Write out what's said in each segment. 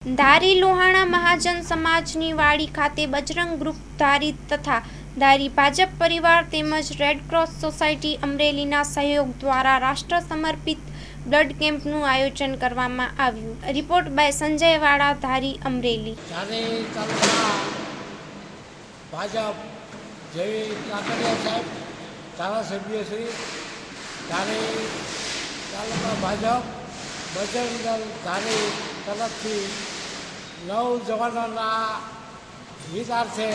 ધારી લોહાણા મહાજન સમાજની વાડી ખાતે બજરંગ ગ્રુપ ધારી તથા ધારી ભાજપ પરિવાર તેમજ રેડક્રોસ સોસાયટી અમરેલીના સહયોગ દ્વારા રાષ્ટ્ર સમર્પિત બ્લડ કેમ્પનું આયોજન કરવામાં આવ્યું। રિપોર્ટ બાય સંજય વાળા, ધારી, અમરેલી। ધારી તાલુકા ભાજપ જેવી કાકડિયા સાહેબ ધારાસભ્ય શ્રી, ધારી તાલુકા ભાજપ બજરંગ દળ ધારી તરફથી નવજવાનોના હિતાર્થે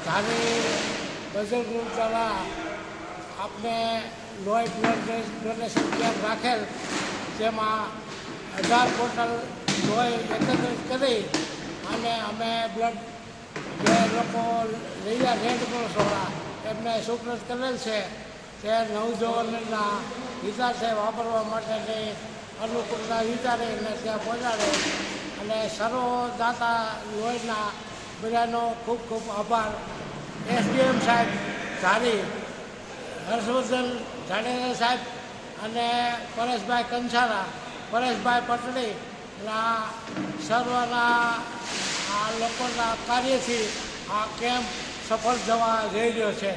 ધારી બજરંગ ગ્રુપ દ્વારા આપણે લોહી બ્લડ ડોનેશન કેમ્પ રાખેલ, જેમાં 18 બોટલ લોહી એકત્રિત કરી અને અમે બ્લડ જે લોકો લઈ ગયા રેડક્રોસવાળા એમને સુપ્રત કરેલ છે તે નવજવાનોના હિતાર્થે વાપરવા માટેની અનુકૂળતા વિચારીને ત્યાં પહોંચાડે અને સર્વદાતા લોહીના બધાનો ખૂબ ખૂબ આભાર। એસડીએમ સાહેબ ધારી, હર્ષવર્ધન જાડેજા સાહેબ અને પરેશભાઈ કંસારા, પરેશભાઈ પટણીના સર્વના આ લોકોના કાર્યથી આ કેમ્પ સફળ જવા જઈ રહ્યો છે।